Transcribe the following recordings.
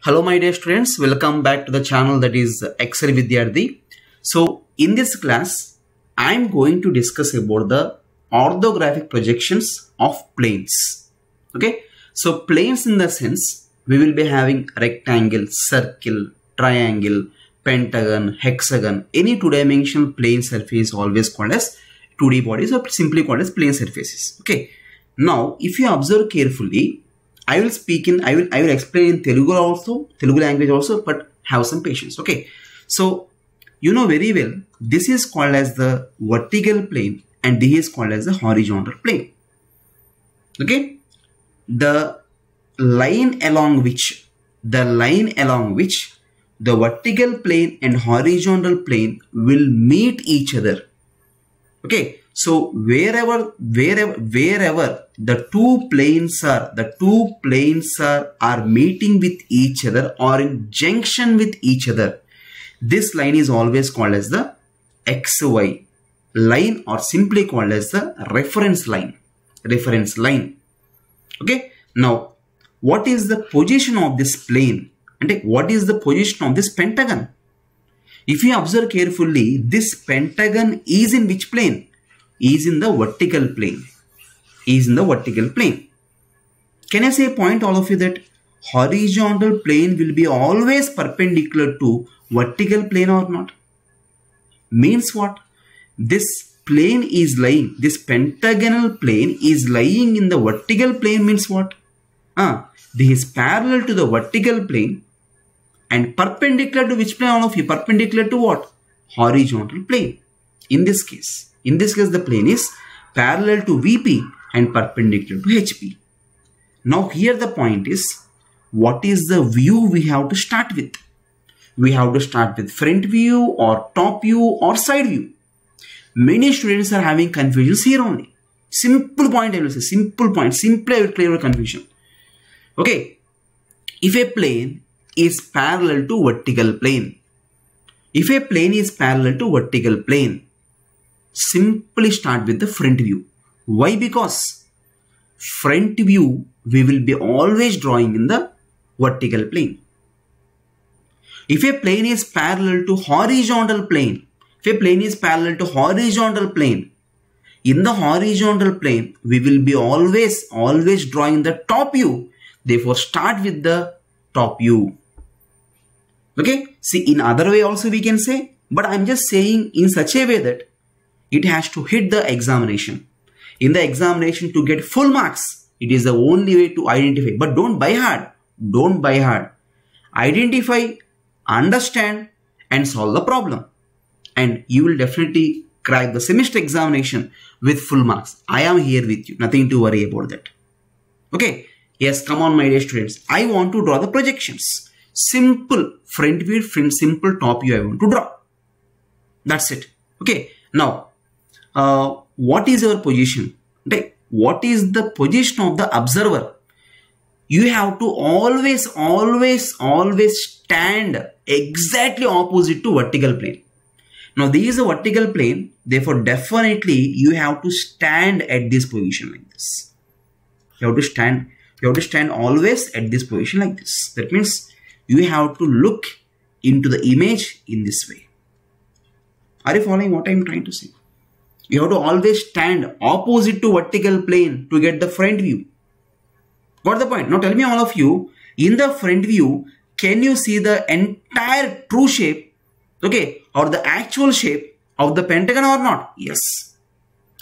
Hello my dear students, welcome back to the channel that is Excel Vidyarthi. So in this class, I am going to discuss about the orthographic projections of planes. Okay, so planes in the sense we will be having rectangle, circle, triangle, pentagon, hexagon. Any two-dimensional plane surface is always called as 2D bodies or simply called as plane surfaces. Okay, now if you observe carefully, I will explain in Telugu language also, but have some patience. Okay, so you know very well, this is called as the vertical plane and this is called as the horizontal plane. Okay, the line along which the vertical plane and horizontal plane will meet each other. Okay, so wherever the two planes are meeting with each other or in junction with each other, this line is always called as the XY line or simply called as the reference line. Okay, now what is the position of this plane and what is the position of this pentagon? If you observe carefully, this pentagon is in which plane? Is in the vertical plane. Can I say a point all of you that horizontal plane will be always perpendicular to vertical plane or not? Means what? This plane is lying, this pentagonal plane is lying in the vertical plane means what? This is parallel to the vertical plane and perpendicular to which plane all of you? Perpendicular to what? Horizontal plane. In this case the plane is parallel to VP and perpendicular to HP. Now here the point is, what is the view we have to start with? We have to start with front view or top view or side view. Many students are having confusions here only. Simple point I will say, simply I will clear your confusion. Okay, if a plane is parallel to vertical plane, simply start with the front view. Why? Because front view we will be always drawing in the vertical plane. If a plane is parallel to horizontal plane, in the horizontal plane we will be always drawing the top view. Therefore start with the top view. Okay, see, in other way also we can say, but I am just saying in such a way that it has to hit the examination. In the examination to get full marks, it is the only way to identify. But don't buy hard. Identify, understand and solve the problem. And you will definitely crack the semester examination with full marks. I am here with you. Nothing to worry about that. Okay. Yes, come on my dear students. I want to draw the projections. Simple front view, simple top view I want to draw. That's it. Okay. Now, what is your position? What is the position of the observer? You have to always stand exactly opposite to vertical plane. Now this is a vertical plane, therefore definitely you have to stand at this position like this. You have to stand always at this position like this. That means you have to look into the image in this way. Are you following what I am trying to say? You have to always stand opposite to vertical plane to get the front view. Got the point? Now tell me all of you, in the front view, can you see the entire true shape, okay, or the actual shape of the pentagon or not? Yes.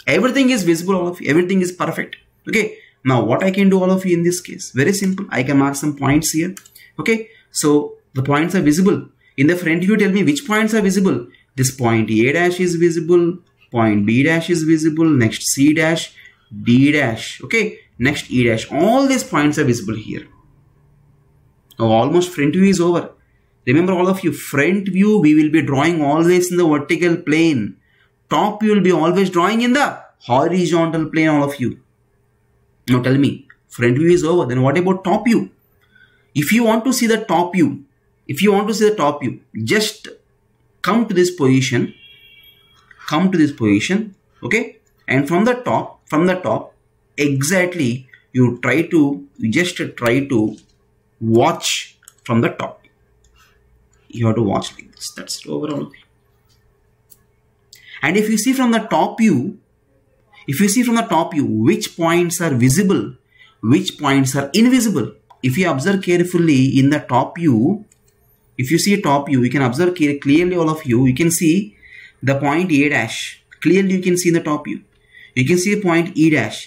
Everything is visible all of you. Everything is perfect. Okay. Now what I can do all of you in this case? Very simple. I can mark some points here. Okay. So the points are visible. In the front view, tell me which points are visible. This point A dash is visible. Point B dash is visible, next C dash, D dash, okay, next E dash. All these points are visible here. Now almost front view is over. Remember all of you, front view we will be drawing always in the vertical plane. Top view will be always drawing in the horizontal plane, all of you. Now tell me, front view is over, then what about top view? If you want to see the top view, just come to this position. Okay, and from the top exactly you just try to watch from the top. You have to watch like this. That's it overall. And if you see from the top view, which points are visible, which points are invisible. If you observe carefully in the top view, if you see top view, you can observe clearly, all of you. You can see the point A dash. Clearly you can see the top view. You can see point E dash.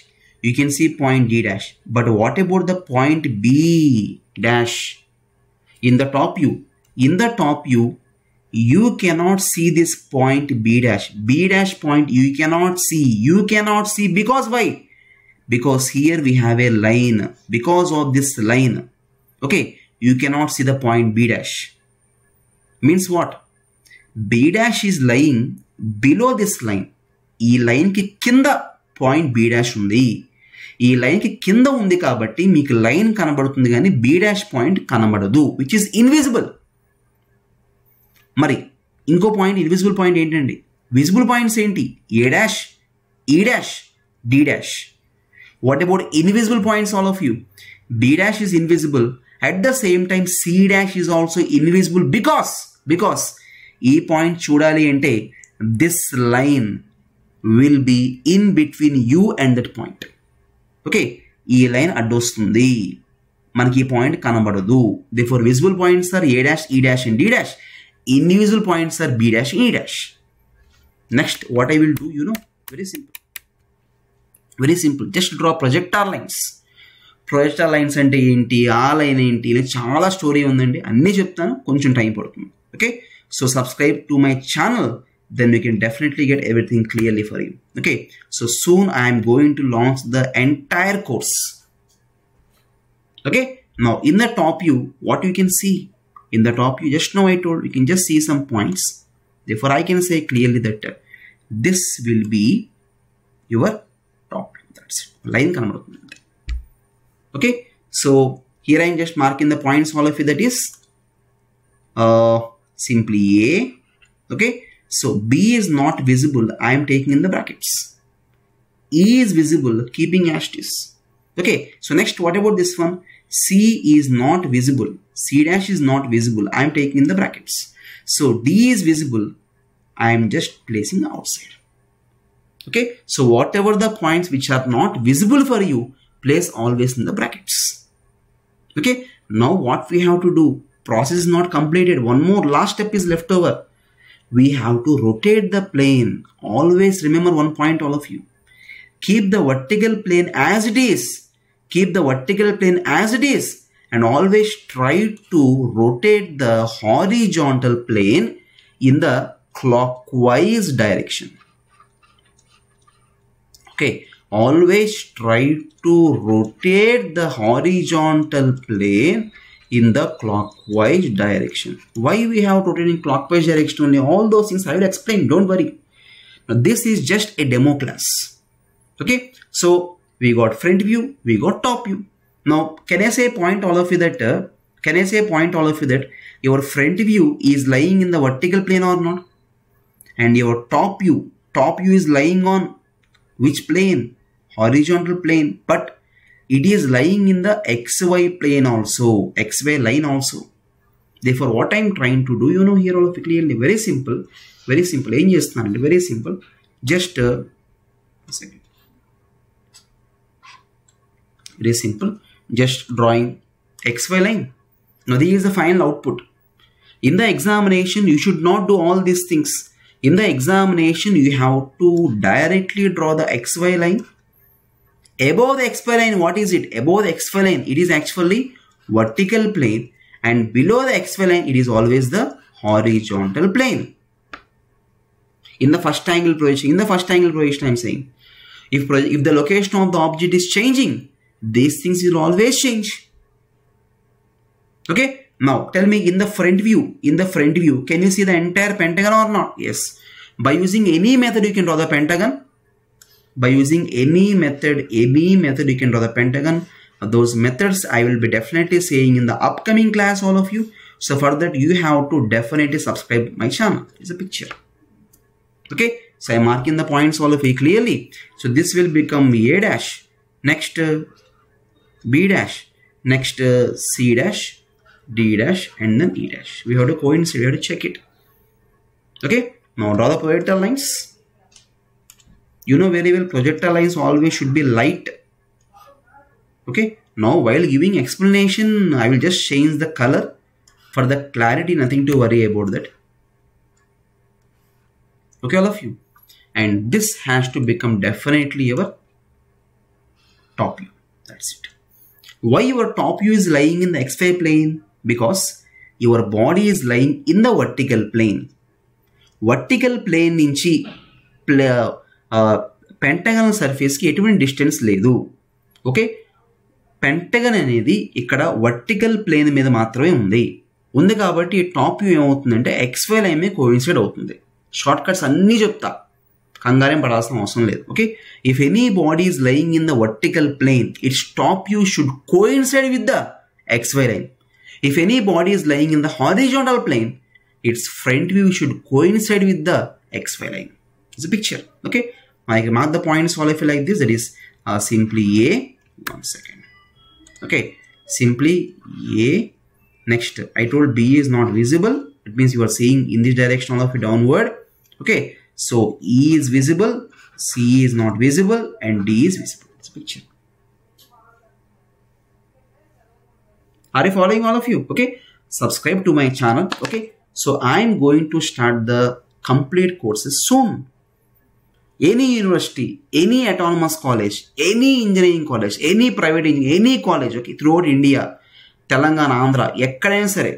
You can see point D dash. But what about the point B dash? In the top view, you cannot see this point B dash. B dash point you cannot see. Because why? Because here we have a line. Because of this line, okay, you cannot see the point B dash. Means what? B dash is lying below this line. ఈ line కి కింద point B dash ఉంది. ఈ line కి కింద ఉంది కాబట్టి మీకు లైన్ కనబడుతుంది కానీ బి డాష్ పాయింట్ కనబడదు, విచ్ ఇస్ ఇన్విజిబుల్. మరి ఇంకో పాయింట్, ఇన్విజిబుల్ పాయింట్ ఏంటండి? విజిబుల్ పాయింట్స్ ఏంటి? A dash, E dash, D dash. What about invisible points, all of you? B dash is invisible. At the same time C dash is also invisible because ఈ point చూడాలి అంటే this line will be in between you and that point. Okay, ఈ line అడ్డొస్తుంది, మనకి ఈ point కనబడదు. Therefore visible points are A dash, E dash and D dash. Invisible points are B dash, E dash. Next, what I will do, very simple. Just draw projectile lines. Projector lines అంటే ఏంటి, ఆ line ఏంటి, ఇలా చాలా story ఉందండి. అన్నీ చెప్తాను, కొంచెం టైం పడుతుంది. Okay, so subscribe to my channel, then you can definitely get everything clearly for you. Okay, so soon I am going to launch the entire course. Okay, now in the top view, what you can see in the top view, just now I told you can just see some points. Therefore I can say clearly that this will be your top. That's it, line kanabaduthundi. Okay, so here I am just marking the points, all of you, that is simply A. Okay, so B is not visible, I am taking in the brackets. E is visible, keeping as it is. Okay, so next, what about this one? C is not visible, C dash is not visible, I am taking in the brackets. So D is visible, I am just placing outside. Okay, so whatever the points which are not visible for you, place always in the brackets. Okay, now what we have to do? Process is not completed. One more last step is left over. We have to rotate the plane. Always remember one point, all of you. Keep the vertical plane as it is. Keep the vertical plane as it is. And always try to rotate the horizontal plane in the clockwise direction. Okay, always try to rotate the horizontal plane in the clockwise direction. Why we have to rotate in clockwise direction only? All those things I will explain, don't worry. Now this is just a demo class. Okay, so we got front view, we got top view. Now can I say point all of you that your front view is lying in the vertical plane or not? And your top view is lying on which plane? Horizontal plane, but it is lying in the XY plane also, XY line also. Therefore what I am trying to do, here all of it clearly, very simple. Em chestunante, very simple. Just a second. Very simple, just drawing XY line. Now this is the final output. In the examination you should not do all these things. In the examination you have to directly draw the XY line. Above the XY line, what is it? Above the XY line, it is actually vertical plane, and below the XY line, it is always the horizontal plane. In the first angle projection, I am saying, if the location of the object is changing, these things will always change. Okay, now tell me, in the front view, can you see the entire pentagon or not? Yes. By using any method, you can draw the pentagon. By using any method, you can draw the pentagon. Those methods I will be definitely saying in the upcoming class, all of you. So for that you have to definitely subscribe my channel. It's a picture. Okay, so I am marking the points, all of you, clearly. So this will become A dash, next B dash, next C dash, D dash and then E dash. We have to coincide, we have to check it. Okay, now draw the projectile lines. You know very well projectile lines always should be light. Okay, now while giving explanation, I will just change the color for the clarity, nothing to worry about that. Okay, all of you. And this has to become definitely your top view. That's it. Why your top view is lying in the XY plane? Because your body is lying in the vertical plane. Vertical plane nunchi pentagonal surface ki etuvanti distance ledu. Okay, pentagon అనేది ఇక్కడ vertical plane మీద మాత్రమే ఉంది కాబట్టి top view ఏమవుతుందంటే XY line మీద coincide అవుతుంది. Shortcuts అన్నీ చెప్తా, కంగారేం పడాల్సిన అవసరం లేదు. Okay, if anybody is lying in the vertical plane, its top view should coincide with the XY line. If anybody is lying in the horizontal plane, its front view should coincide with the XY line. It's a picture. Okay, I can mark the points all of you like this. That is simply A. One second. Okay, simply A. Next, I told B is not visible. It means you are seeing in this direction all of you downward. Okay, so E is visible, C is not visible, and D is visible. It's a picture. Are you following all of you? Okay, subscribe to my channel. Okay. So I am going to start the complete courses soon. Any university, any autonomous college, any engineering college, any private engineering, any college, okay, throughout India, Telangana, Andhra, ekkadaina sare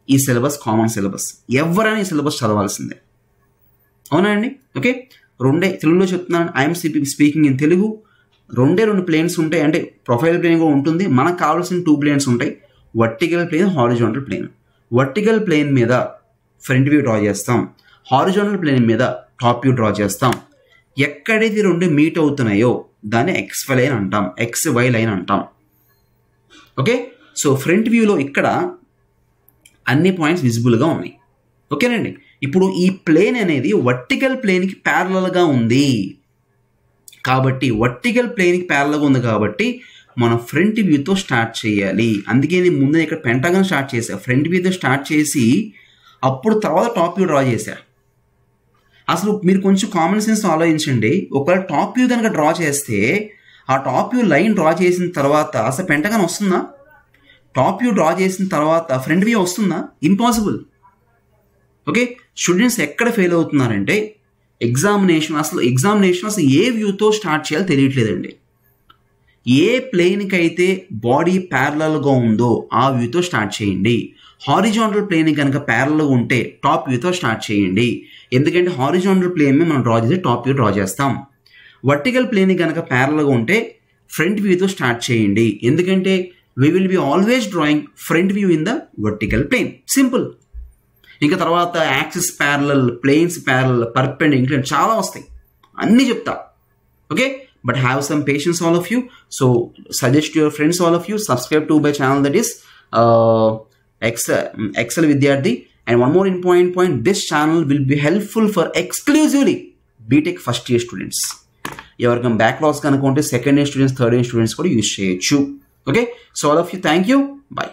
ee syllabus common syllabus. Evvaraina ee syllabus chadavalsinde. Avuna andi? Okay, రెండే తెలుగులో చెప్తున్నాను. I am speaking in Telugu. రెండు planes ఉంటాయి, అంటే profile plane కూడా ఉంటుంది. మనకు కావాల్సిన 2 ప్లేన్స్ ఉంటాయి, vertical plane, horizontal plane. Vertical plane మీద ఫ్రంట్ వ్యూ డ్రా చేస్తాం, హారిజాంటల్ ప్లేన్ మీద టాప్ వ్యూ డ్రా చేస్తాం. ఎక్కడైతే రెండు మీట్ అవుతున్నాయో దాన్ని XY లైన్ అంటాం, XY లైన్ అంటాం. ఓకే, సో ఫ్రంట్ వ్యూలో ఇక్కడ అన్ని పాయింట్స్ విజిబుల్గా ఉన్నాయి. ఓకేనండి, ఇప్పుడు ఈ ప్లేన్ అనేది వర్టికల్ ప్లేన్కి ప్యారలల్గా ఉంది కాబట్టి, వర్టికల్ ప్లేన్కి ప్యారలల్గా ఉంది కాబట్టి మనం ఫ్రంట్ వ్యూతో స్టార్ట్ చేయాలి. అందుకే నేను ముందు ఇక్కడ పెంటగాన్ స్టార్ట్ చేశా, ఫ్రంట్ వ్యూతో స్టార్ట్ చేసి అప్పుడు తర్వాత టాప్ వ్యూ డ్రా చేశా. అసలు మీరు కొంచెం కామన్ సెన్స్ ఆలోచించండి. ఒకవేళ టాప్ వ్యూ కనుక డ్రా చేస్తే ఆ టాప్ వ్యూ లైన్ డ్రా చేసిన తర్వాత అసలు పెంటగాన్ వస్తుందా? టాప్ వ్యూ డ్రా చేసిన తర్వాత ఫ్రంట్ వ్యూ వస్తుందా? ఇంపాసిబుల్. ఓకే, స్టూడెంట్స్ ఎక్కడ ఫెయిల్ అవుతున్నారంటే ఎగ్జామినేషన్ అసలు ఏ వ్యూతో స్టార్ట్ చేయాలో తెలియట్లేదండి. ఏ ప్లేన్కి అయితే బాడీ ప్యారలల్గా ఉందో ఆ వ్యూతో స్టార్ట్ చేయండి. హారిజాంటల్ ప్లేన్ కనుక ప్యారలల్గా ఉంటే టాప్ వ్యూతో స్టార్ట్ చేయండి. ఎందుకంటే హారిజాంటల్ ప్లేన్ మీద మనం డ్రా చేసి టాప్ వ్యూ డ్రా చేస్తాం. వర్టికల్ ప్లేన్ కనుక ప్యారలల్గా ఉంటే ఫ్రంట్ వ్యూతో స్టార్ట్ చేయండి. ఎందుకంటే we will be always drawing front view in the vertical plane. Simple. ఇంకా తర్వాత axis parallel, planes parallel, perpendicular చాలా వస్తాయి, అన్నీ చెప్తా. Okay, but have some patience all of you. So suggest to your friends all of you, subscribe to my channel, that is Excel Vidyarthi. And one more important point, this channel will be helpful for exclusively BTech first year students. ఎవరికైనా backlogs కనుక ఉంటే second year students, third year students కూడా use చేయొచ్చు. Okay, so all of you thank you, bye.